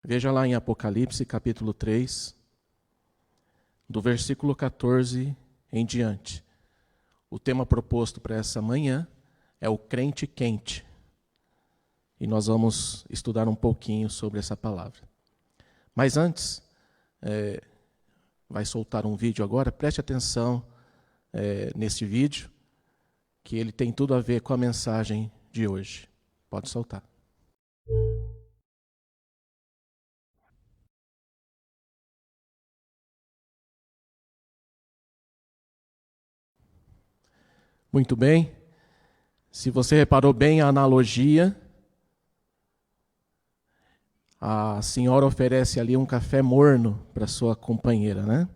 Veja lá em Apocalipse, capítulo 3, do versículo 14 em diante. O tema proposto para essa manhã é o crente quente. E nós vamos estudar um pouquinho sobre essa palavra. Mas antes, vai soltar um vídeo agora, preste atenção nesse vídeo, que ele tem tudo a ver com a mensagem de hoje. Pode soltar. Muito bem. Se você reparou bem a analogia, a senhora oferece ali um café morno para sua companheira, né?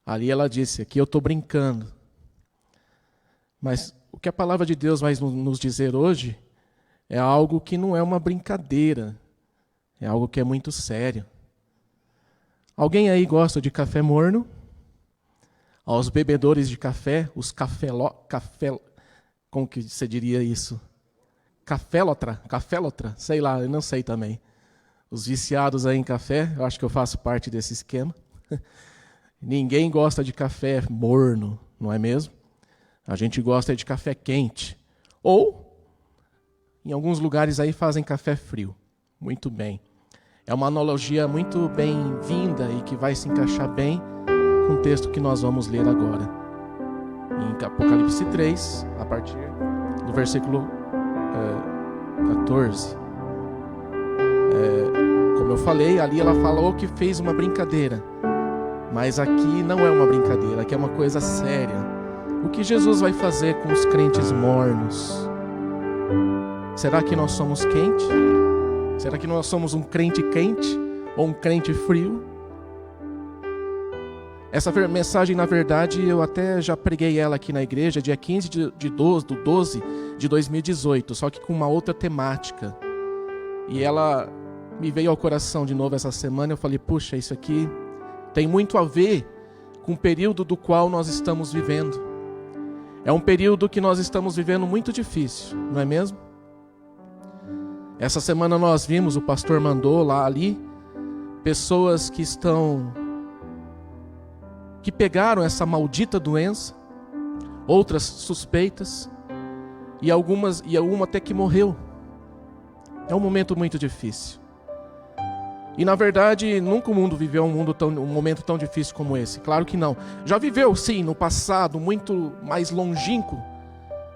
Ali ela disse, aqui eu estou brincando. Mas o que a palavra de Deus vai nos dizer hoje é algo que não é uma brincadeira, é algo que é muito sério. Alguém aí gosta de café morno? Aos bebedores de café, os como que você diria isso? Cafélotra, sei lá, eu não sei também. Os viciados aí em café, eu acho que eu faço parte desse esquema. Ninguém gosta de café morno, não é mesmo? A gente gosta de café quente. Ou, em alguns lugares aí fazem café frio. Muito bem. É uma analogia muito bem-vinda e que vai se encaixar bem com o texto que nós vamos ler agora. Em Apocalipse 3, a partir do versículo 14. Como eu falei, ali ela falou que fez uma brincadeira. Mas aqui não é uma brincadeira, aqui é uma coisa séria. O que Jesus vai fazer com os crentes mornos? Será que nós somos quente? Será que nós somos um crente quente? Ou um crente frio? Essa mensagem, na verdade, eu até já preguei ela aqui na igreja, dia 15 de 12 de 2018, só que com uma outra temática. E ela me veio ao coração de novo essa semana, eu falei, puxa, isso aqui tem muito a ver com o período do qual nós estamos vivendo. É um período que nós estamos vivendo muito difícil, não é mesmo? Essa semana nós vimos, o pastor mandou lá ali, pessoas que pegaram essa maldita doença, outras suspeitas, e uma até que morreu. É um momento muito difícil. E na verdade, nunca o mundo viveu um momento tão difícil como esse. Claro que não. Já viveu, sim, no passado, muito mais longínquo,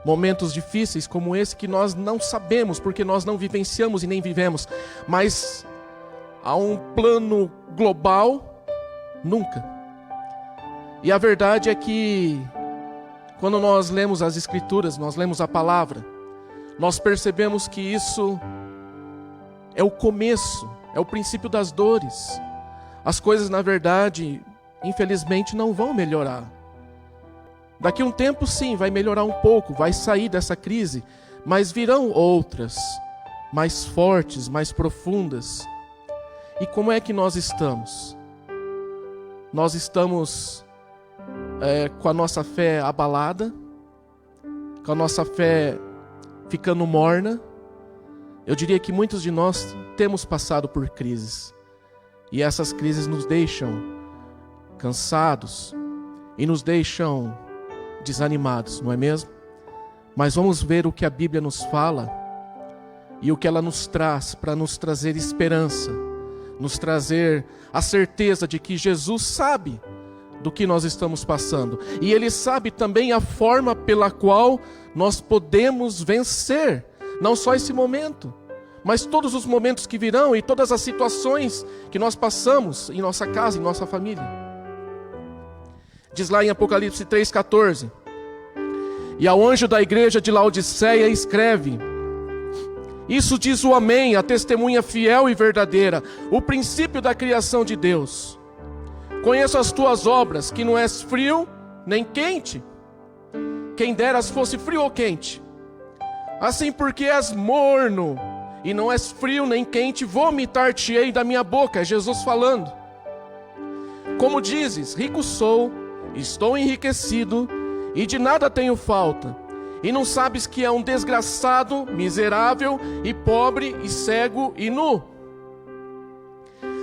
momentos difíceis como esse que nós não sabemos, porque nós não vivenciamos e nem vivemos. Mas a um plano global, nunca. E a verdade é que, quando nós lemos as Escrituras, nós lemos a palavra, nós percebemos que isso é o começo, é o princípio das dores. As coisas, na verdade, infelizmente, não vão melhorar. Daqui a um tempo, sim, vai melhorar um pouco, vai sair dessa crise, mas virão outras, mais fortes, mais profundas. E como é que nós estamos? Nós estamos com a nossa fé abalada, com a nossa fé ficando morna. Eu diria que muitos de nós temos passado por crises, e essas crises nos deixam cansados e nos deixam desanimados, não é mesmo? Mas vamos ver o que a Bíblia nos fala e o que ela nos traz para nos trazer esperança, nos trazer a certeza de que Jesus sabe do que nós estamos passando, e Ele sabe também a forma pela qual nós podemos vencer, não só esse momento, mas todos os momentos que virão e todas as situações que nós passamos em nossa casa, em nossa família. Diz lá em Apocalipse 3,14: E ao anjo da igreja de Laodiceia escreve: Isso diz o Amém, a testemunha fiel e verdadeira, o princípio da criação de Deus. Conheço as tuas obras, que não és frio nem quente. Quem deras fosse frio ou quente. Assim, porque és morno e não és frio nem quente, vomitar-te-ei da minha boca. É Jesus falando. Como dizes, rico sou, estou enriquecido e de nada tenho falta, e não sabes que é um desgraçado, miserável e pobre e cego e nu.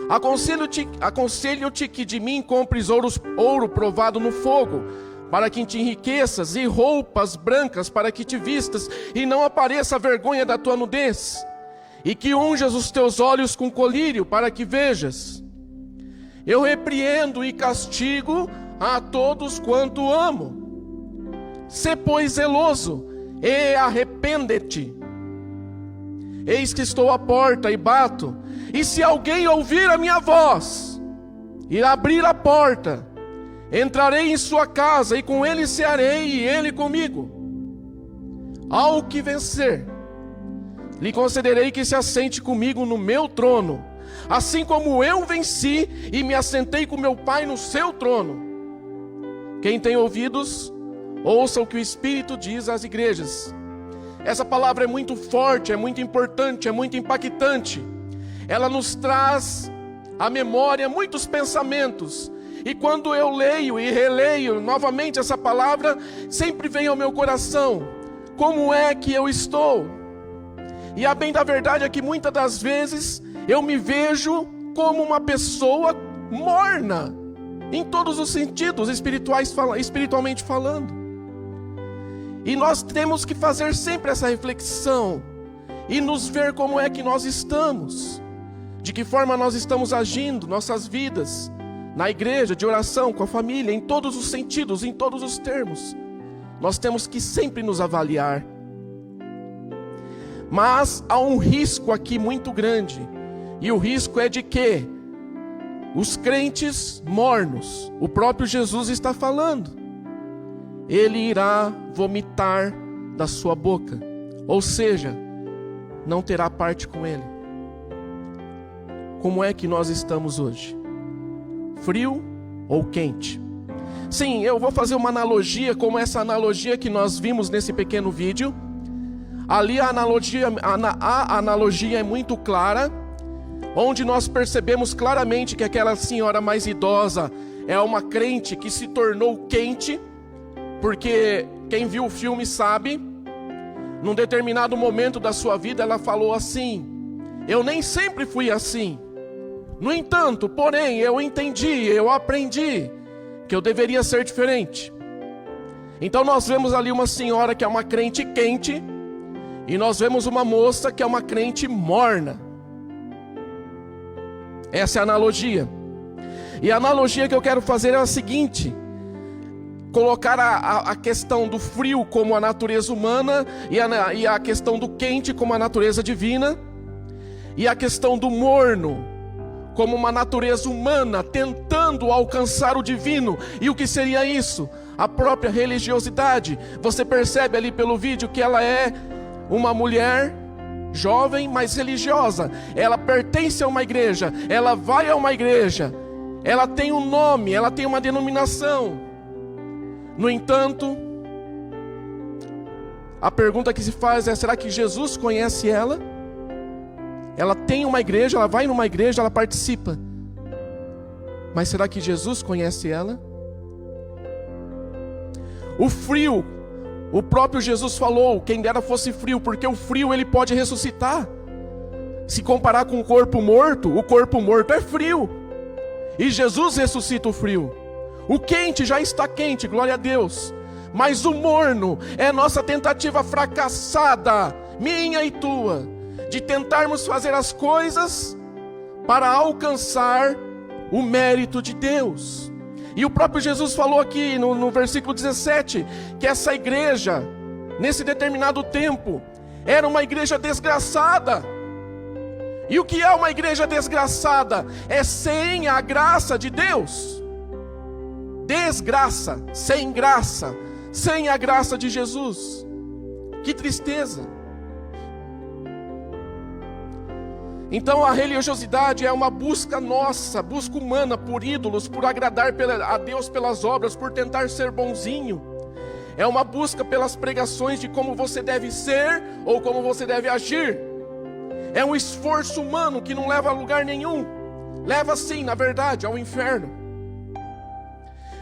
Aconselho-te que de mim compres ouro provado no fogo, para que te enriqueças, e roupas brancas para que te vistas, e não apareça a vergonha da tua nudez, e que unjas os teus olhos com colírio, para que vejas. Eu repreendo e castigo a todos quanto amo. Sê, pois, zeloso, e arrepende-te. Eis que estou à porta e bato, e se alguém ouvir a minha voz, e abrir a porta, entrarei em sua casa, e com ele cearei, e ele comigo. Ao que vencer, lhe concederei que se assente comigo no meu trono, assim como eu venci e me assentei com meu Pai no seu trono. Quem tem ouvidos, ouça o que o Espírito diz às igrejas. Essa palavra é muito forte, é muito importante, é muito impactante. Ela nos traz à memória muitos pensamentos. E quando eu leio e releio novamente essa palavra, sempre vem ao meu coração: como é que eu estou? E a bem da verdade é que muitas das vezes eu me vejo como uma pessoa morna, em todos os sentidos, espiritualmente falando. E nós temos que fazer sempre essa reflexão e nos ver como é que nós estamos, de que forma nós estamos agindo, nossas vidas, na igreja, de oração, com a família, em todos os sentidos, em todos os termos. Nós temos que sempre nos avaliar. Mas há um risco aqui muito grande, e o risco é de que os crentes mornos, o próprio Jesus está falando, ele irá vomitar da sua boca, ou seja, não terá parte com ele. Como é que nós estamos hoje? Frio ou quente? Sim, eu vou fazer uma analogia como essa analogia que nós vimos nesse pequeno vídeo. Ali a analogia é muito clara, onde nós percebemos claramente que aquela senhora mais idosa é uma crente que se tornou quente, porque quem viu o filme sabe, num determinado momento da sua vida ela falou assim: eu nem sempre fui assim. No entanto, porém, eu entendi, eu aprendi que eu deveria ser diferente. Então nós vemos ali uma senhora que é uma crente quente, e nós vemos uma moça que é uma crente morna. Essa é a analogia. E a analogia que eu quero fazer é a seguinte: colocar a questão do frio como a natureza humana, e a questão do quente como a natureza divina, e a questão do morno como uma natureza humana tentando alcançar o divino. E o que seria isso? A própria religiosidade. Você percebe ali pelo vídeo que ela é uma mulher jovem, mas religiosa. Ela pertence a uma igreja, ela vai a uma igreja, ela tem um nome, ela tem uma denominação. No entanto, a pergunta que se faz é: será que Jesus conhece ela? Ela tem uma igreja, ela vai numa igreja, ela participa, mas será que Jesus conhece ela? O frio, o próprio Jesus falou: quem dera fosse frio, porque o frio ele pode ressuscitar. Se comparar com o corpo morto é frio, e Jesus ressuscita o frio. O quente já está quente, glória a Deus, mas o morno é nossa tentativa fracassada, minha e tua, de tentarmos fazer as coisas para alcançar o mérito de Deus. E o próprio Jesus falou aqui no versículo 17, que essa igreja, nesse determinado tempo, era uma igreja desgraçada. E o que é uma igreja desgraçada? É sem a graça de Deus. Desgraça, sem graça, sem a graça de Jesus. Que tristeza. Então a religiosidade é uma busca nossa, busca humana por ídolos, por agradar a Deus pelas obras, por tentar ser bonzinho. É uma busca pelas pregações de como você deve ser ou como você deve agir. É um esforço humano que não leva a lugar nenhum. Leva sim, na verdade, ao inferno.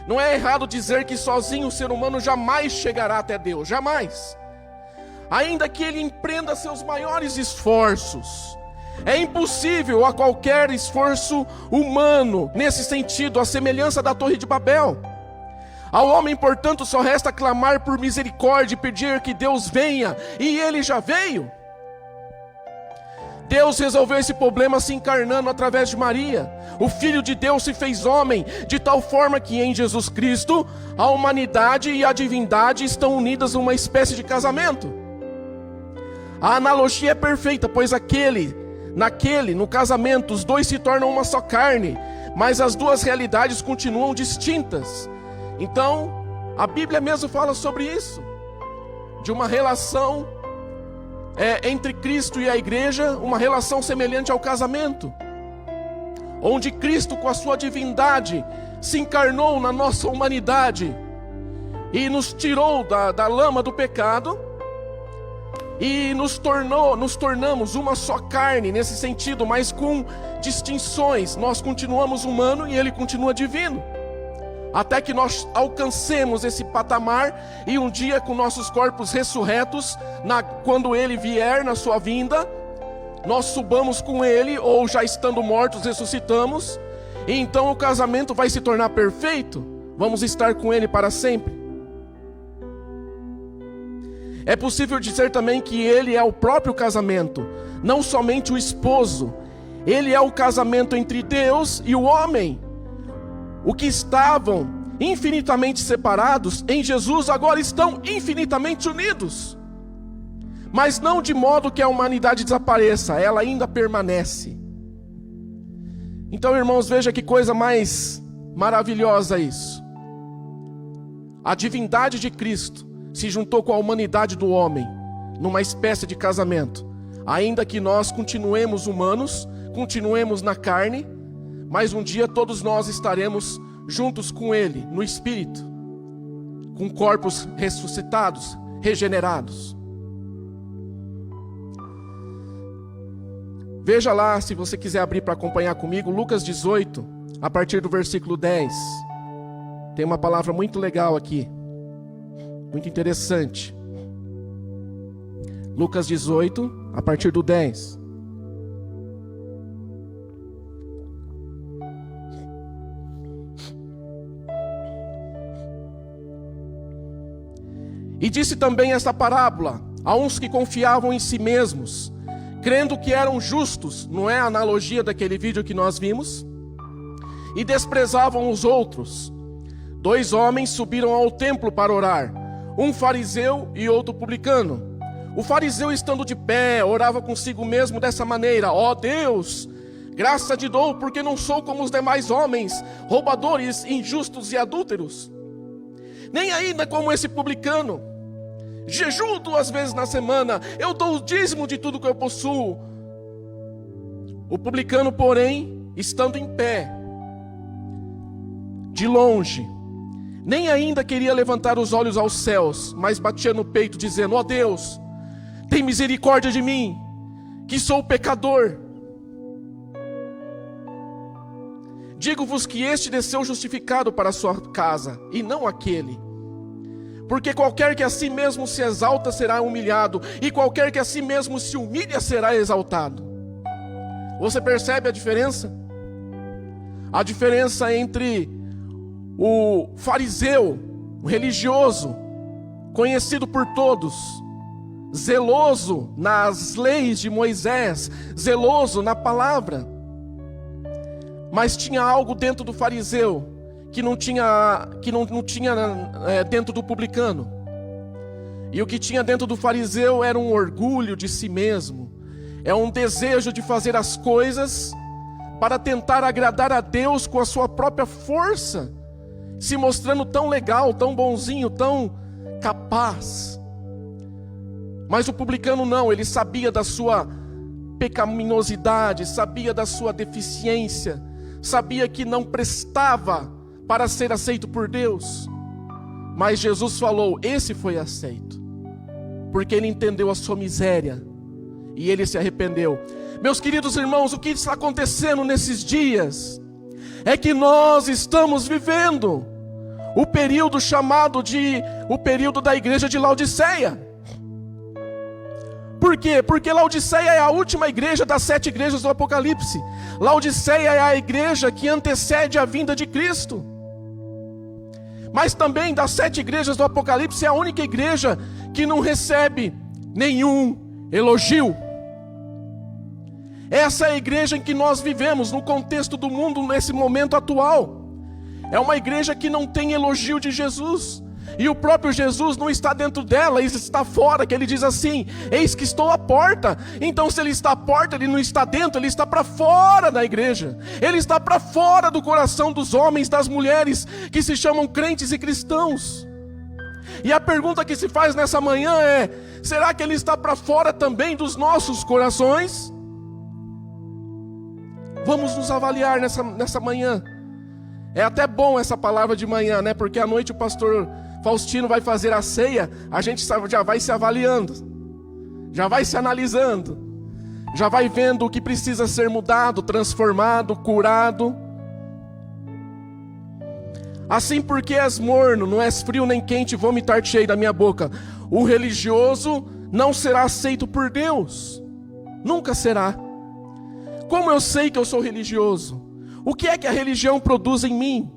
Não é errado dizer que sozinho o ser humano jamais chegará até Deus, jamais. Ainda que ele empreenda seus maiores esforços, É impossível a qualquer esforço humano, nesse sentido, a semelhança da Torre de Babel. Ao homem, portanto, só resta clamar por misericórdia e pedir que Deus venha, e Ele já veio. Deus resolveu esse problema se encarnando através de Maria. O Filho de Deus se fez homem, de tal forma que em Jesus Cristo, a humanidade e a divindade estão unidas numa espécie de casamento. A analogia é perfeita, pois no casamento, os dois se tornam uma só carne, mas as duas realidades continuam distintas. Então, a Bíblia mesmo fala sobre isso, de uma relação entre Cristo e a igreja, uma relação semelhante ao casamento, onde Cristo, com a sua divindade, se encarnou na nossa humanidade e nos tirou da lama do pecado e nos tornamos uma só carne nesse sentido, mas com distinções. Nós continuamos humanos e Ele continua divino, até que nós alcancemos esse patamar e um dia, com nossos corpos ressurretos, quando Ele vier na sua vinda, nós subamos com Ele, ou já estando mortos ressuscitamos, e então o casamento vai se tornar perfeito. Vamos estar com Ele para sempre. É possível dizer também que Ele é o próprio casamento, não somente o esposo. Ele é o casamento entre Deus e o homem. O que estavam infinitamente separados, em Jesus agora estão infinitamente unidos. Mas não de modo que a humanidade desapareça, ela ainda permanece. Então, irmãos, veja que coisa mais maravilhosa isso. A divindade de Cristo se juntou com a humanidade do homem, numa espécie de casamento. Ainda que nós continuemos humanos, continuemos na carne, mas um dia todos nós estaremos juntos com Ele, no Espírito, com corpos ressuscitados, regenerados. Veja lá, se você quiser abrir para acompanhar comigo, Lucas 18, a partir do versículo 10. Tem uma palavra muito legal aqui, muito interessante. Lucas 18, a partir do 10. E disse também esta parábola a uns que confiavam em si mesmos, crendo que eram justos, não é a analogia daquele vídeo que nós vimos, e desprezavam os outros. 2 homens subiram ao templo para orar, um fariseu e outro publicano. O fariseu, estando de pé, orava consigo mesmo dessa maneira: ó Deus, graça te dou, porque não sou como os demais homens, roubadores, injustos e adúlteros, nem ainda como esse publicano. Jejuo 2 vezes na semana, eu dou o dízimo de tudo que eu possuo. O publicano, porém, estando em pé, de longe, nem ainda queria levantar os olhos aos céus, mas batia no peito, dizendo: ó Deus, tem misericórdia de mim, que sou pecador. Digo-vos que este desceu justificado para a sua casa, e não aquele. Porque qualquer que a si mesmo se exalta será humilhado, e qualquer que a si mesmo se humilha será exaltado. Você percebe a diferença? A diferença entre o fariseu, o religioso, conhecido por todos, zeloso nas leis de Moisés, zeloso na palavra, mas tinha algo dentro do fariseu que não tinha dentro do publicano. E o que tinha dentro do fariseu era um orgulho de si mesmo, é um desejo de fazer as coisas para tentar agradar a Deus com a sua própria força, se mostrando tão legal, tão bonzinho, tão capaz. Mas o publicano não, ele sabia da sua pecaminosidade, sabia da sua deficiência, sabia que não prestava para ser aceito por Deus. Mas Jesus falou: esse foi aceito, porque ele entendeu a sua miséria e ele se arrependeu. Meus queridos irmãos, o que está acontecendo nesses dias é que nós estamos vivendo o período chamado de o período da igreja de Laodiceia. Por quê? Porque Laodiceia é a última igreja das 7 igrejas do Apocalipse. Laodiceia é a igreja que antecede a vinda de Cristo. Mas também das 7 igrejas do Apocalipse é a única igreja que não recebe nenhum elogio. Essa é a igreja em que nós vivemos no contexto do mundo nesse momento atual. É uma igreja que não tem elogio de Jesus. E o próprio Jesus não está dentro dela, ele está fora, que ele diz assim: eis que estou à porta. Então se ele está à porta, ele não está dentro, ele está para fora da igreja. Ele está para fora do coração dos homens, das mulheres que se chamam crentes e cristãos. E a pergunta que se faz nessa manhã é: será que ele está para fora também dos nossos corações? Vamos nos avaliar nessa manhã. É até bom essa palavra de manhã, né? Porque à noite o pastor Faustino vai fazer a ceia, a gente já vai se avaliando, já vai se analisando, já vai vendo o que precisa ser mudado, transformado, curado. Assim, porque és morno, não és frio nem quente, vomitar-te-ei da minha boca. O religioso não será aceito por Deus, nunca será. Como eu sei que eu sou religioso? O que é que a religião produz em mim?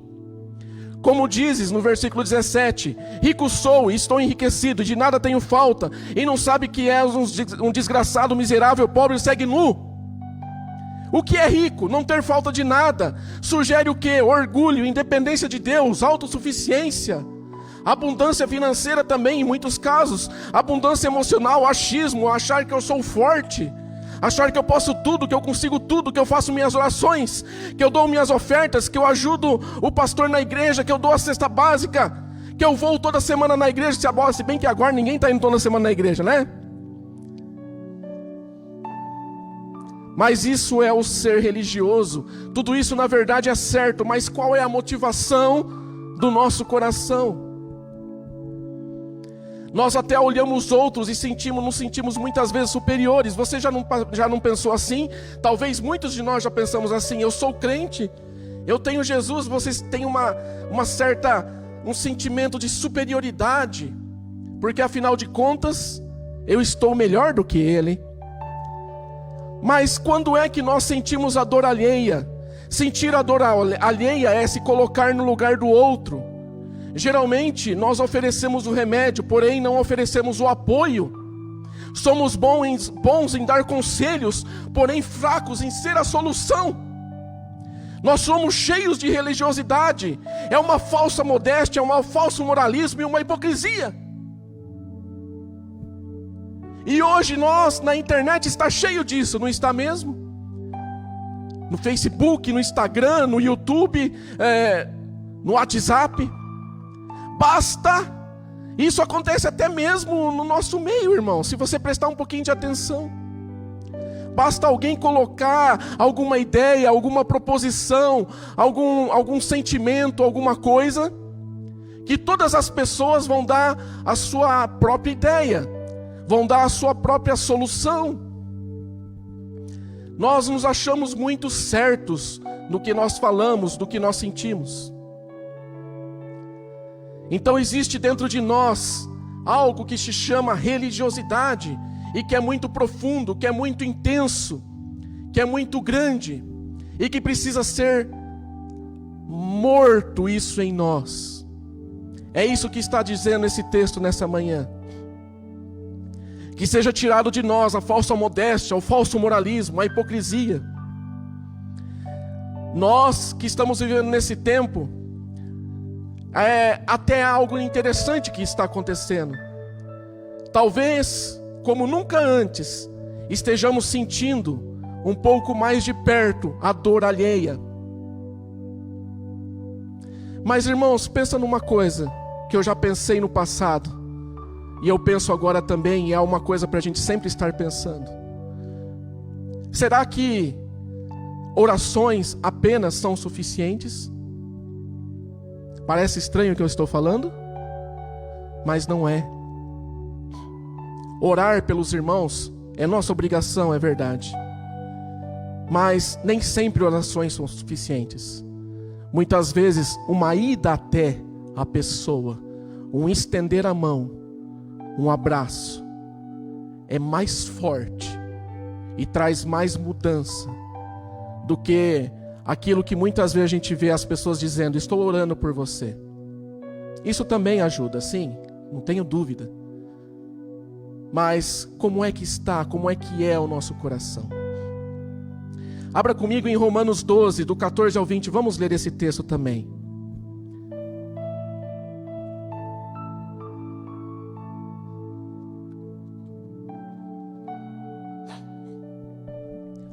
Como dizes no versículo 17: rico sou e estou enriquecido, de nada tenho falta, e não sabe que és um desgraçado, miserável, pobre e segue nu. O que é rico? Não ter falta de nada. Sugere o quê? Orgulho, independência de Deus, autossuficiência, abundância financeira também em muitos casos, abundância emocional, achismo, achar que eu sou forte, achar que eu posso tudo, que eu consigo tudo, que eu faço minhas orações, que eu dou minhas ofertas, que eu ajudo o pastor na igreja, que eu dou a cesta básica, que eu vou toda semana na igreja, se bem que agora ninguém está indo toda semana na igreja, né? Mas isso é o ser religioso. Tudo isso na verdade é certo, mas qual é a motivação do nosso coração? Nós até olhamos os outros e nos sentimos muitas vezes superiores. Você já não pensou assim? Talvez muitos de nós já pensamos assim: eu sou crente, eu tenho Jesus. Vocês têm um sentimento de superioridade, porque afinal de contas, eu estou melhor do que ele. Mas quando é que nós sentimos a dor alheia? Sentir a dor alheia é se colocar no lugar do outro. Geralmente nós oferecemos o remédio, porém não oferecemos o apoio. Somos bons em dar conselhos, porém fracos em ser a solução. Nós somos cheios de religiosidade. É uma falsa modéstia, é um falso moralismo e uma hipocrisia. E hoje nós, na internet, está cheio disso, não está mesmo? No Facebook, no Instagram, no YouTube, no WhatsApp. Basta, isso acontece até mesmo no nosso meio, irmão, se você prestar um pouquinho de atenção. Basta alguém colocar alguma ideia, alguma proposição, algum sentimento, alguma coisa, que todas as pessoas vão dar a sua própria ideia, vão dar a sua própria solução. Nós nos achamos muito certos no que nós falamos, do que nós sentimos. Então existe dentro de nós algo que se chama religiosidade, e que é muito profundo, que é muito intenso, que é muito grande, e que precisa ser morto isso em nós. É isso que está dizendo esse texto nessa manhã. Que seja tirado de nós a falsa modéstia, o falso moralismo, a hipocrisia. Nós que estamos vivendo nesse tempo, até algo interessante que está acontecendo. Talvez, como nunca antes, estejamos sentindo um pouco mais de perto a dor alheia. Mas, irmãos, pensa numa coisa que eu já pensei no passado, e eu penso agora também, e é uma coisa para a gente sempre estar pensando. Será que orações apenas são suficientes? Parece estranho o que eu estou falando, mas não é. Orar pelos irmãos é nossa obrigação, é verdade. Mas nem sempre orações são suficientes. Muitas vezes uma ida até a pessoa, um estender a mão, um abraço, é mais forte e traz mais mudança do que aquilo que muitas vezes a gente vê as pessoas dizendo: estou orando por você. Isso também ajuda, sim, não tenho dúvida. Mas como é que está, como é que é o nosso coração? Abra comigo em Romanos 12, do 14 ao 20, vamos ler esse texto também.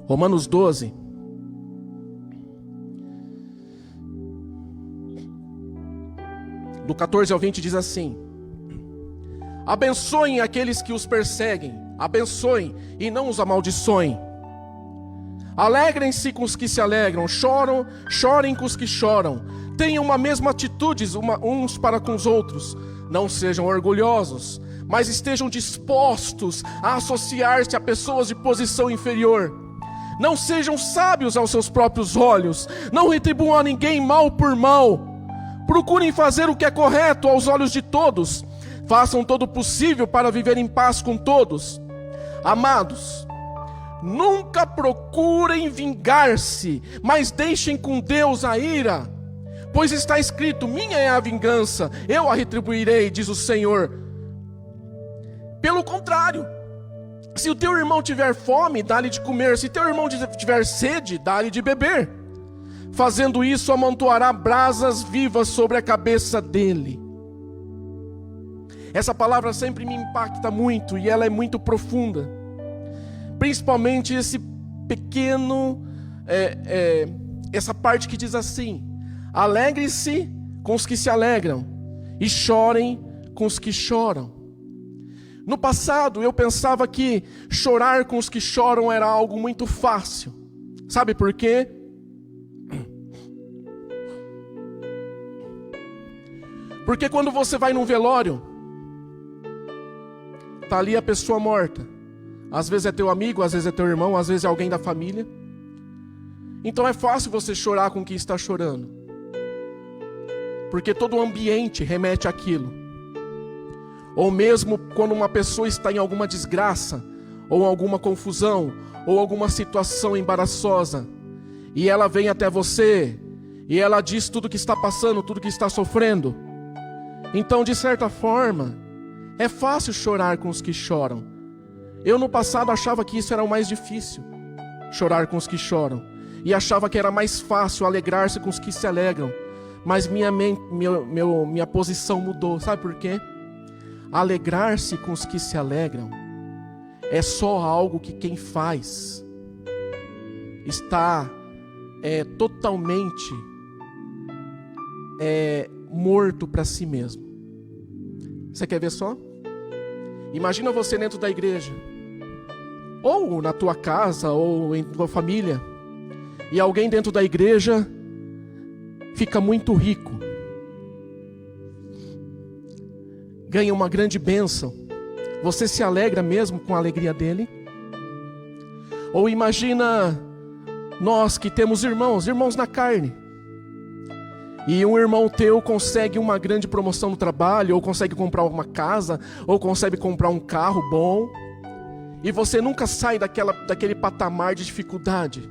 Romanos 12, do 14 ao 20 diz assim: abençoem aqueles que os perseguem, abençoem e não os amaldiçoem. Alegrem-se com os que se alegram, chorem com os que choram. Tenham uma mesma atitude uns para com os outros. Não sejam orgulhosos, mas estejam dispostos a associar-se a pessoas de posição inferior. Não sejam sábios aos seus próprios olhos. Não retribuam a ninguém mal por mal. Procurem fazer o que é correto aos olhos de todos. Façam todo o possível para viver em paz com todos. Amados, nunca procurem vingar-se, mas deixem com Deus a ira. Pois está escrito: minha é a vingança, eu a retribuirei, diz o Senhor. Pelo contrário, se o teu irmão tiver fome, dá-lhe de comer. Se teu irmão tiver sede, dá-lhe de beber. Fazendo isso, amontoará brasas vivas sobre a cabeça dele. Essa palavra sempre me impacta muito e ela é muito profunda. Principalmente esse pequeno, essa parte que diz assim: alegre-se com os que se alegram e chorem com os que choram. No passado eu pensava que chorar com os que choram era algo muito fácil. Sabe por quê? Porque quando você vai num velório, tá ali a pessoa morta. Às vezes é teu amigo, às vezes é teu irmão, às vezes é alguém da família. Então é fácil você chorar com quem está chorando, porque todo o ambiente remete àquilo. Ou mesmo quando uma pessoa está em alguma desgraça, ou alguma confusão, ou alguma situação embaraçosa, e ela vem até você, e ela diz tudo que está passando, tudo que está sofrendo. Então, de certa forma, é fácil chorar com os que choram. Eu no passado achava que isso era o mais difícil, chorar com os que choram, e achava que era mais fácil alegrar-se com os que se alegram. Mas minha posição mudou, sabe por quê? Alegrar-se com os que se alegram é só algo que quem faz está totalmente morto para si mesmo. Você quer ver só? Imagina você dentro da igreja, ou na tua casa, ou em tua família, e alguém dentro da igreja fica muito rico, ganha uma grande bênção. Você se alegra mesmo com a alegria dele? Ou imagina nós que temos irmãos na carne, e um irmão teu consegue uma grande promoção no trabalho, ou consegue comprar uma casa, ou consegue comprar um carro bom, e você nunca sai daquele patamar de dificuldade.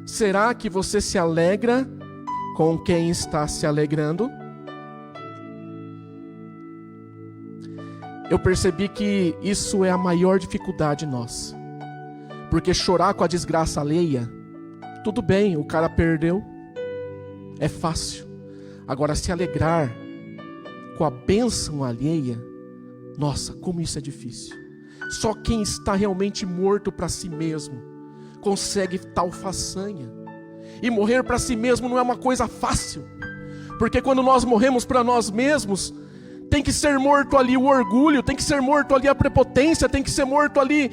Será que você se alegra com quem está se alegrando? Eu percebi que isso é a maior dificuldade nossa. Porque chorar com a desgraça alheia, tudo bem, o cara perdeu, é fácil. Agora, se alegrar com a bênção alheia, nossa, como isso é difícil. Só quem está realmente morto para si mesmo consegue tal façanha. E morrer para si mesmo não é uma coisa fácil, porque quando nós morremos para nós mesmos, tem que ser morto ali o orgulho, tem que ser morto ali a prepotência, tem que ser morto ali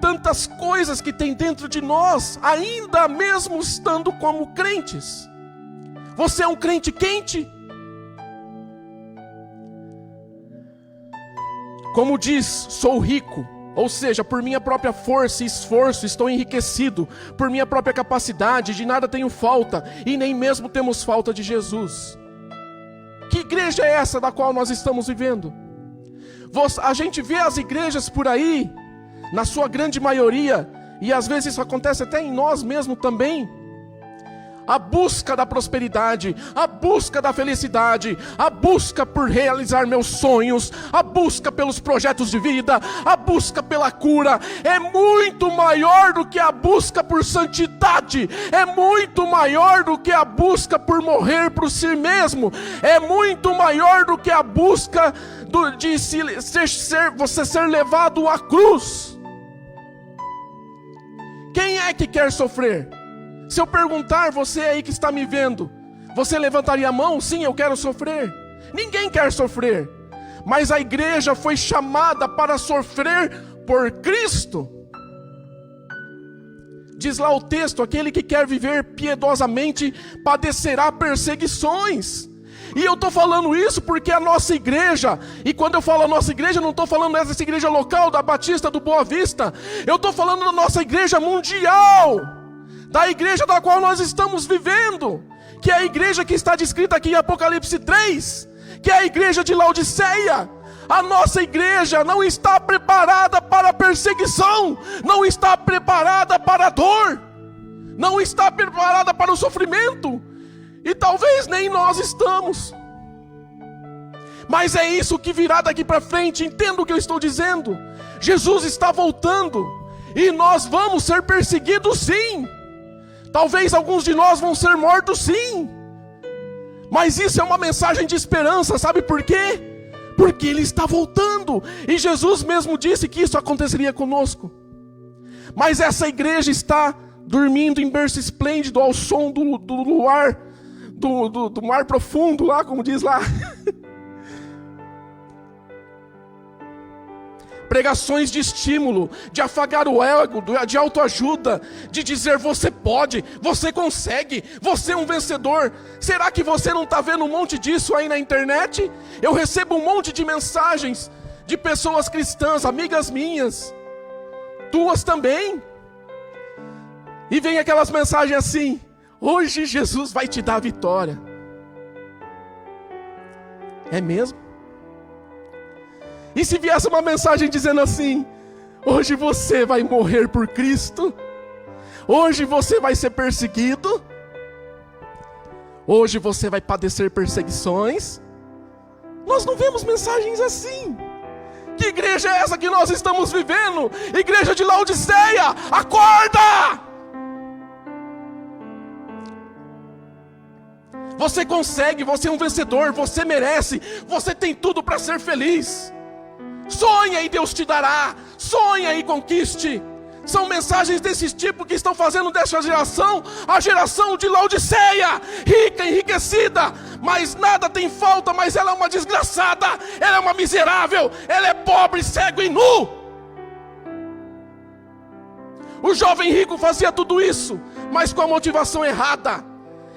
tantas coisas que tem dentro de nós, ainda mesmo estando como crentes. Você é um crente quente? Como diz, sou rico, ou seja, por minha própria força e esforço estou enriquecido, por minha própria capacidade, de nada tenho falta, e nem mesmo temos falta de Jesus. Que igreja é essa da qual nós estamos vivendo? A gente vê as igrejas por aí, na sua grande maioria, e às vezes isso acontece até em nós mesmos também, a busca da prosperidade, a busca da felicidade, a busca por realizar meus sonhos, a busca pelos projetos de vida, a busca pela cura, é muito maior do que a busca por santidade, é muito maior do que a busca por morrer para si mesmo, é muito maior do que a busca de você ser levado à cruz. Quem é que quer sofrer? Se eu perguntar, você aí que está me vendo, você levantaria a mão? Sim, eu quero sofrer. Ninguém quer sofrer, mas a igreja foi chamada para sofrer por Cristo. Diz lá o texto: aquele que quer viver piedosamente padecerá perseguições. E eu estou falando isso porque a nossa igreja, e quando eu falo a nossa igreja, não estou falando dessa igreja local da Batista do Boa Vista, eu estou falando da nossa igreja mundial, da igreja da qual nós estamos vivendo, que é a igreja que está descrita aqui em Apocalipse 3, que é a igreja de Laodiceia. A nossa igreja não está preparada para a perseguição, não está preparada para a dor, não está preparada para o sofrimento, e talvez nem nós estamos. Mas é isso que virá daqui para frente, entenda o que eu estou dizendo. Jesus está voltando, e nós vamos ser perseguidos sim. Talvez alguns de nós vão ser mortos sim, mas isso é uma mensagem de esperança, sabe por quê? Porque Ele está voltando, e Jesus mesmo disse que isso aconteceria conosco. Mas essa igreja está dormindo em berço esplêndido ao som do luar, do mar profundo lá, como diz lá. Pregações de estímulo, de afagar o ego, de autoajuda, de dizer você pode, você consegue, você é um vencedor. Será que você não está vendo um monte disso aí na internet? Eu recebo um monte de mensagens de pessoas cristãs, amigas minhas, tuas também, e vem aquelas mensagens assim: hoje Jesus vai te dar a vitória. É mesmo? E se viesse uma mensagem dizendo assim: hoje você vai morrer por Cristo, hoje você vai ser perseguido, hoje você vai padecer perseguições? Nós não vemos mensagens assim. Que igreja é essa que nós estamos vivendo? Igreja de Laodiceia, acorda! Você consegue, você é um vencedor, você merece, você tem tudo para ser feliz. Sonha e Deus te dará, sonha e conquiste. São mensagens desse tipo que estão fazendo dessa geração a geração de Laodiceia, rica, enriquecida, mas nada tem falta, mas ela é uma desgraçada, ela é uma miserável, ela é pobre, cego e nu. O jovem rico fazia tudo isso, mas com a motivação errada.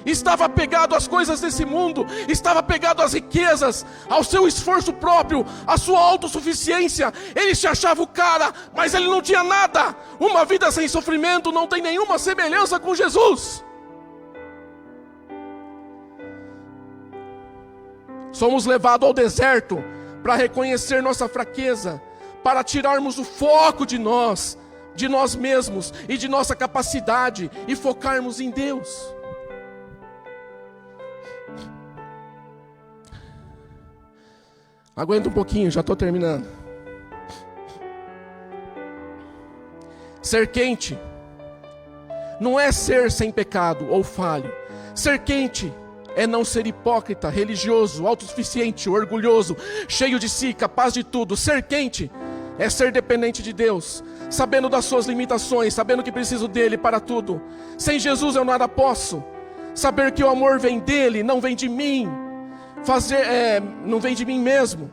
Estava apegado às coisas desse mundo, estava apegado às riquezas, ao seu esforço próprio, à sua autossuficiência. Ele se achava o cara, mas ele não tinha nada. Uma vida sem sofrimento não tem nenhuma semelhança com Jesus. Somos levados ao deserto para reconhecer nossa fraqueza, para tirarmos o foco de nós mesmos e de nossa capacidade e focarmos em Deus. Aguenta um pouquinho, já estou terminando. Ser quente não é ser sem pecado ou falho. Ser quente é não ser hipócrita, religioso, autossuficiente, orgulhoso, cheio de si, capaz de tudo. Ser quente é ser dependente de Deus, sabendo das suas limitações, sabendo que preciso dele para tudo. Sem Jesus eu nada posso. Saber que o amor vem dele, não vem de mim. Não vem de mim mesmo.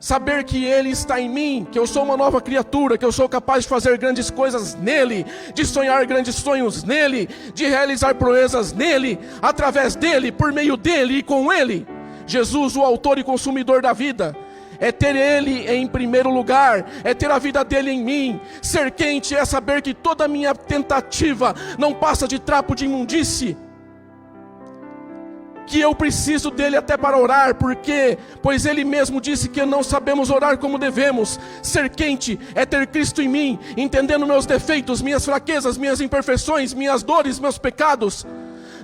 Saber que Ele está em mim, que eu sou uma nova criatura, que eu sou capaz de fazer grandes coisas nele, de sonhar grandes sonhos nele, de realizar proezas nele, através dele, por meio dele e com ele. Jesus, o autor e consumidor da vida. É ter Ele em primeiro lugar, é ter a vida dele em mim. Ser quente é saber que toda a minha tentativa não passa de trapo de imundície. que eu preciso dele até para orar, porque pois ele mesmo disse que não sabemos orar como devemos. Ser quente é ter Cristo em mim, entendendo meus defeitos, minhas fraquezas, minhas imperfeições, minhas dores, meus pecados,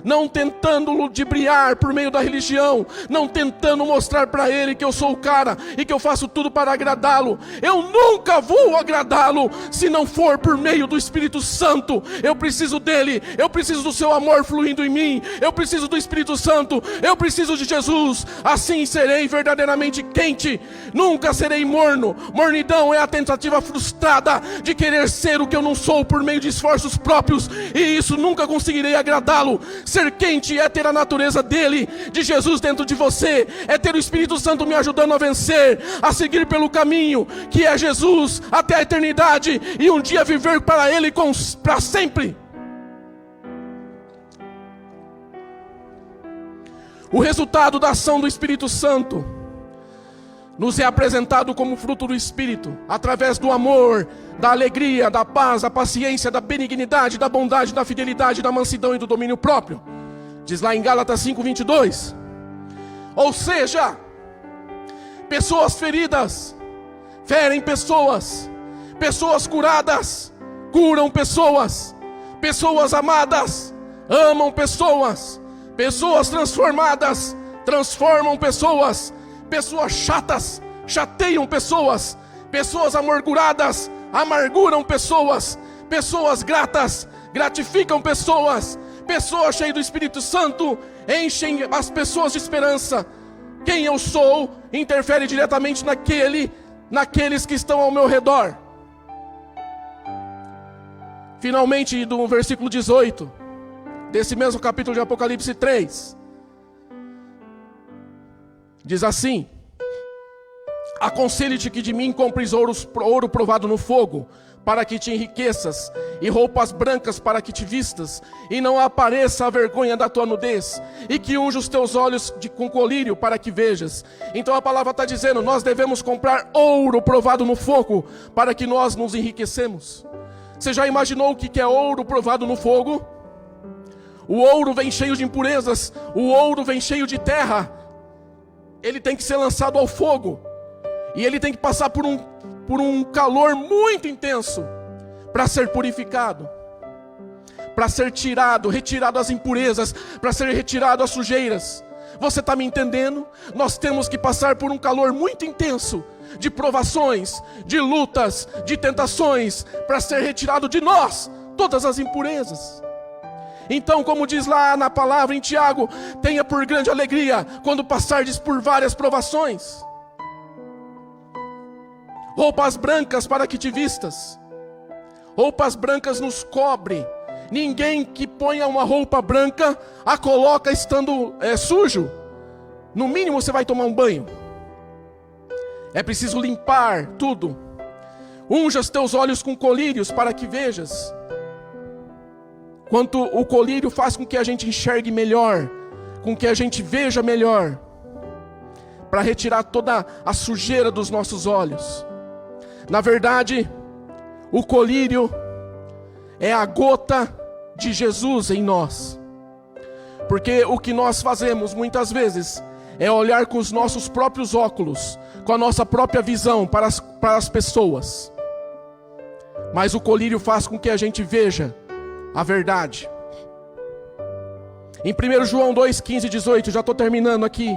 não tentando ludibriar por meio da religião, não tentando mostrar para ele que eu sou o cara e que eu faço tudo para agradá-lo. Eu nunca vou agradá-lo se não for por meio do Espírito Santo. Eu preciso dele, eu preciso do seu amor fluindo em mim, eu preciso do Espírito Santo, eu preciso de Jesus. Assim serei verdadeiramente quente, nunca serei morno. Mornidão é a tentativa frustrada de querer ser o que eu não sou por meio de esforços próprios, e isso nunca conseguirei agradá-lo. Ser quente é ter a natureza dele, de Jesus dentro de você, é ter o Espírito Santo me ajudando a vencer, a seguir pelo caminho que é Jesus até a eternidade, e um dia viver para ele para sempre. O resultado da ação do Espírito Santo nos é apresentado como fruto do Espírito, através do amor, da alegria, da paz, da paciência, da benignidade, da bondade, da fidelidade, da mansidão e do domínio próprio. Diz lá em Gálatas 5:22. Ou seja, pessoas feridas ferem pessoas, pessoas curadas curam pessoas, pessoas amadas amam pessoas, pessoas transformadas transformam pessoas, pessoas chatas chateiam pessoas, pessoas amarguradas amarguram pessoas, pessoas gratas gratificam pessoas, pessoas cheias do Espírito Santo enchem as pessoas de esperança. Quem eu sou interfere diretamente naqueles que estão ao meu redor. Finalmente, do versículo 18 desse mesmo capítulo de Apocalipse 3, diz assim: aconselho-te que de mim compres ouro provado no fogo, para que te enriqueças, e roupas brancas para que te vistas, e não apareça a vergonha da tua nudez, e que unja os teus olhos com colírio para que vejas. Então a palavra está dizendo, nós devemos comprar ouro provado no fogo, para que nós nos enriquecemos. Você já imaginou o que é ouro provado no fogo? O ouro vem cheio de impurezas, o ouro vem cheio de terra, ele tem que ser lançado ao fogo, e ele tem que passar por um calor muito intenso, para ser purificado, para ser retirado as impurezas, para ser retirado as sujeiras. Você está me entendendo? Nós temos que passar por um calor muito intenso, de provações, de lutas, de tentações, para ser retirado de nós todas as impurezas. Então, como diz lá na palavra em Tiago, tenha por grande alegria quando passardes por várias provações. Roupas brancas para que te vistas. Roupas brancas nos cobre. Ninguém que ponha uma roupa branca a coloca estando sujo. No mínimo você vai tomar um banho. É preciso limpar tudo. Unja os teus olhos com colírios para que vejas. Quanto o colírio faz com que a gente enxergue melhor, com que a gente veja melhor, para retirar toda a sujeira dos nossos olhos. Na verdade, o colírio é a gota de Jesus em nós. Porque o que nós fazemos muitas vezes é olhar com os nossos próprios óculos, com a nossa própria visão para as pessoas. Mas o colírio faz com que a gente veja a verdade. Em 1 João 2, 15 e 18, já estou terminando aqui.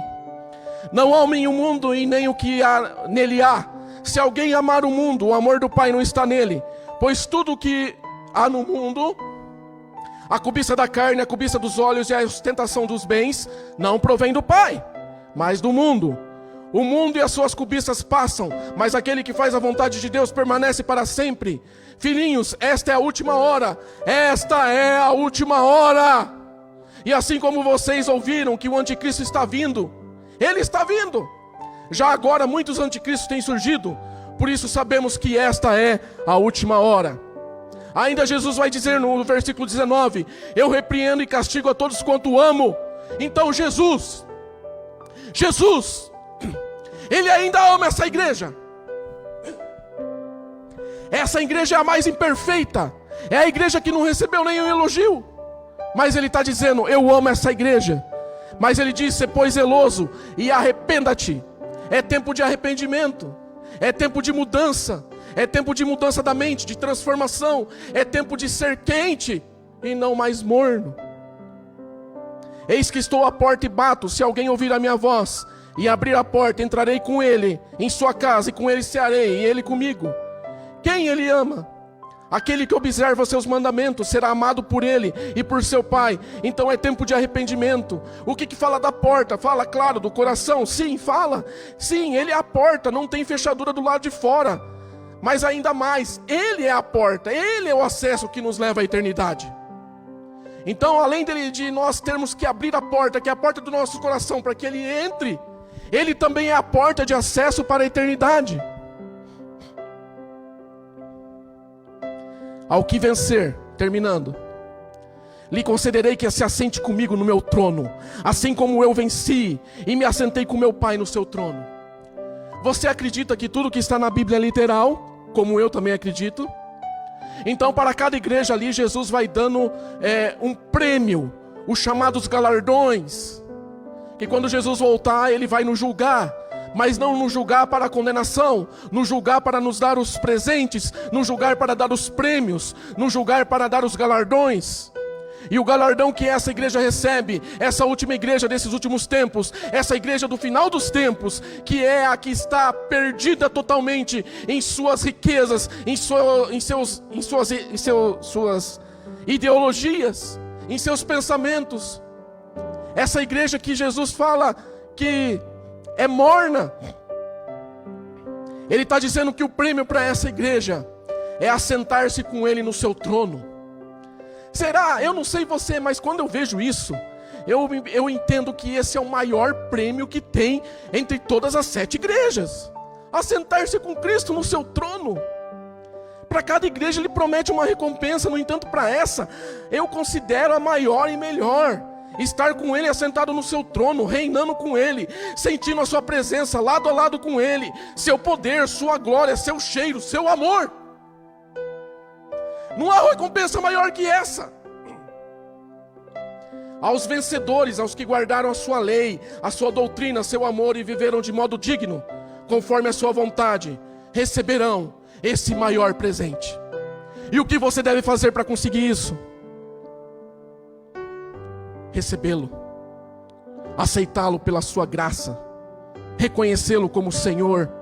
Não amem o mundo e nem o que nele há. Se alguém amar o mundo, o amor do Pai não está nele. Pois tudo o que há no mundo, a cobiça da carne, a cobiça dos olhos e a ostentação dos bens, não provém do Pai, mas do mundo. O mundo e as suas cobiças passam, mas aquele que faz a vontade de Deus permanece para sempre. Filhinhos, esta é a última hora. Esta é a última hora. E assim como vocês ouviram que o anticristo está vindo, ele está vindo. Já agora muitos anticristos têm surgido, por isso sabemos que esta é a última hora. Ainda Jesus vai dizer no versículo 19, eu repreendo e castigo a todos quanto amo. Então Jesus, ele ainda ama essa igreja. Essa igreja é a mais imperfeita, é a igreja que não recebeu nenhum elogio, mas ele está dizendo, eu amo essa igreja. Mas ele diz: "Se pois zeloso e arrependa-te." É tempo de arrependimento, é tempo de mudança, é tempo de mudança da mente, de transformação, é tempo de ser quente e não mais morno. Eis que estou à porta e bato. Se alguém ouvir a minha voz e abrir a porta, entrarei com ele em sua casa, e com ele cearei, e ele comigo. Quem ele ama? Aquele que observa seus mandamentos será amado por ele e por seu pai. Então é tempo de arrependimento. O que fala da porta? Fala, claro, do coração. Sim, fala. Sim, ele é a porta, não tem fechadura do lado de fora. Mas ainda mais, ele é a porta, ele é o acesso que nos leva à eternidade. Então, além de nós termos que abrir a porta, que é a porta do nosso coração, para que ele entre, ele também é a porta de acesso para a eternidade. Ao que vencer, terminando, lhe concederei que se assente comigo no meu trono, assim como eu venci e me assentei com meu Pai no seu trono. Você acredita que tudo que está na Bíblia é literal, como eu também acredito? Então, para cada igreja ali, Jesus vai dando um prêmio, os chamados galardões, que quando Jesus voltar, ele vai nos julgar, mas não nos julgar para a condenação, nos julgar para nos dar os presentes, nos julgar para dar os prêmios, nos julgar para dar os galardões. E o galardão que essa igreja recebe, essa última igreja desses últimos tempos, essa igreja do final dos tempos, que é a que está perdida totalmente em suas riquezas, em suas ideologias, em seus pensamentos. Essa igreja que Jesus fala que é morna. Ele está dizendo que o prêmio para essa igreja é assentar-se com ele no seu trono. Será? Eu não sei você, mas quando eu vejo isso, eu entendo que esse é o maior prêmio que tem entre todas as 7 igrejas. Assentar-se com Cristo no seu trono. Para cada igreja ele promete uma recompensa, no entanto para essa, eu considero a maior e melhor. Estar com ele assentado no seu trono, reinando com ele, sentindo a sua presença, lado a lado com ele, seu poder, sua glória, seu cheiro, seu amor. Não há recompensa maior que essa. Aos vencedores, aos que guardaram a sua lei, a sua doutrina, seu amor e viveram de modo digno, conforme a sua vontade, receberão esse maior presente. E o que você deve fazer para conseguir isso? Recebê-lo, aceitá-lo pela sua graça, reconhecê-lo como Senhor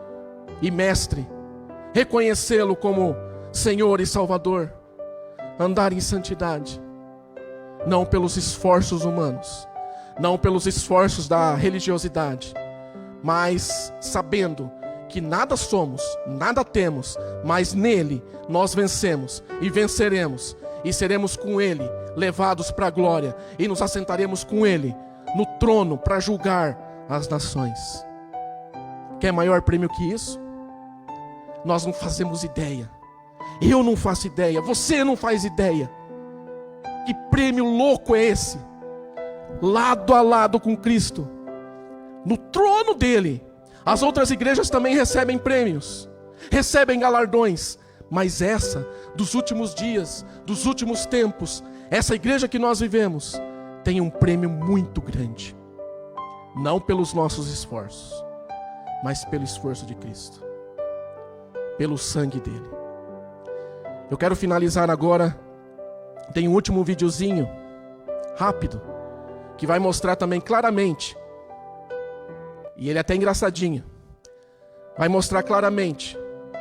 e Mestre, reconhecê-lo como Senhor e Salvador, andar em santidade, não pelos esforços humanos, não pelos esforços da religiosidade, mas sabendo que nada somos, nada temos, mas nele nós vencemos e venceremos, e seremos com ele levados para a glória, e nos assentaremos com ele no trono para julgar as nações. Quer maior prêmio que isso? Nós não fazemos ideia. Eu não faço ideia, você não faz ideia. Que prêmio louco é esse? Lado a lado com Cristo, no trono dele. As outras igrejas também recebem prêmios, recebem galardões, mas essa, dos últimos dias, dos últimos tempos, essa igreja que nós vivemos, tem um prêmio muito grande. Não pelos nossos esforços, mas pelo esforço de Cristo, pelo sangue dele. Eu quero finalizar agora. Tem um último videozinho rápido que vai mostrar também claramente, e ele é até engraçadinho, vai mostrar claramente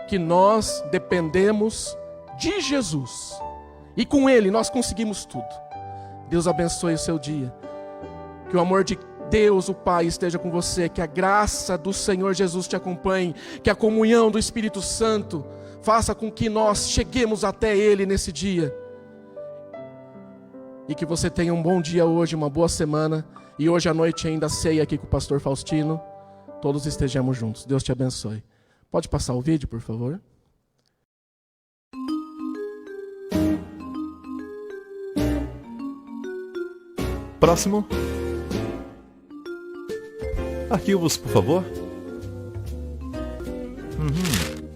que nós dependemos de Jesus, e com ele nós conseguimos tudo. Deus abençoe o seu dia, que o amor de Deus, o Pai, esteja com você, que a graça do Senhor Jesus te acompanhe, que a comunhão do Espírito Santo faça com que nós cheguemos até ele nesse dia, e que você tenha um bom dia hoje, uma boa semana, e hoje à noite ainda ceia aqui com o pastor Faustino, todos estejamos juntos. Deus te abençoe. Pode passar o vídeo, por favor? Próximo. Arquivos, por favor.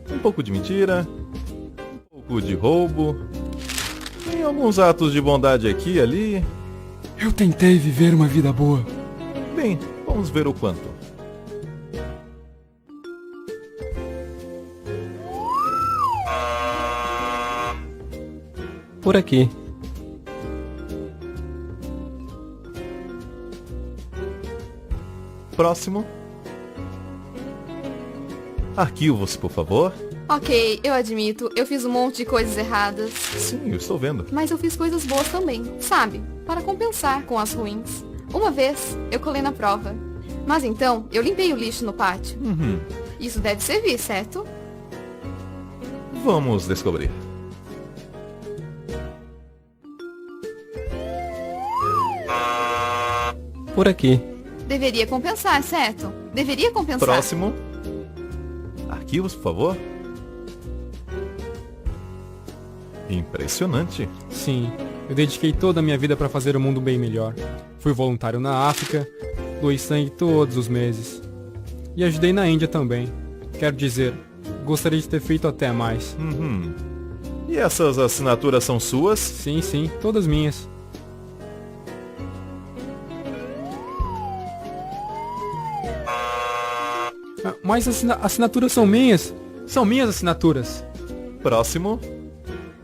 Um pouco de mentira, um pouco de roubo, tem alguns atos de bondade aqui e ali. Eu tentei viver uma vida boa, Bem, vamos ver o quanto. Por aqui. Próximo. Arquivos, por favor. Ok, eu admito, eu fiz um monte de coisas erradas. Sim, eu estou vendo. Mas eu fiz coisas boas também, sabe? Para compensar com as ruins. Uma vez, eu colei na prova. Mas então, eu limpei o lixo no pátio. Isso deve servir, certo? Vamos descobrir. Por aqui. Deveria compensar, certo? Deveria compensar. Próximo. Arquivos, por favor. Impressionante. Sim, eu dediquei toda a minha vida para fazer o mundo bem melhor. Fui voluntário na África, doei sangue todos os meses. E ajudei na Índia também. Quero dizer, gostaria de ter feito até mais. E essas assinaturas são suas? Sim, sim, todas minhas. Mas assinaturas são minhas. São minhas assinaturas. Próximo.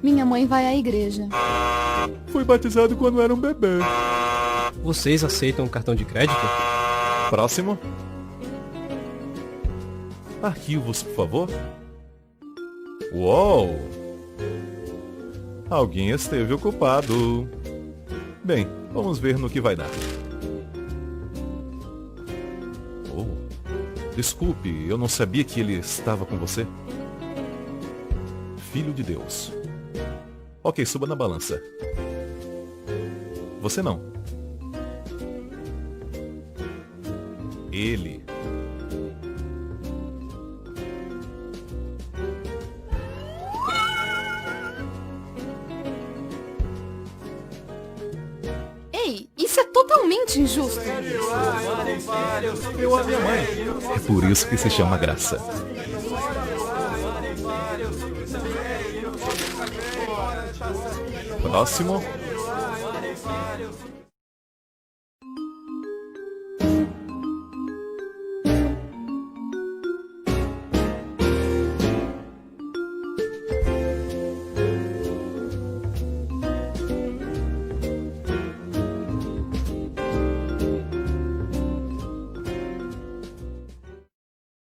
Minha mãe vai à igreja. Fui batizado quando era um bebê. Vocês aceitam cartão de crédito? Próximo. Arquivos, por favor. Uou! Alguém esteve ocupado. Bem, vamos ver no que vai dar. Oh, desculpe, eu não sabia que ele estava com você. Filho de Deus. Ok, suba na balança. Você não. Ele. Ei, isso é totalmente injusto. Eu a minha mãe. É por isso que se chama graça. Próximo.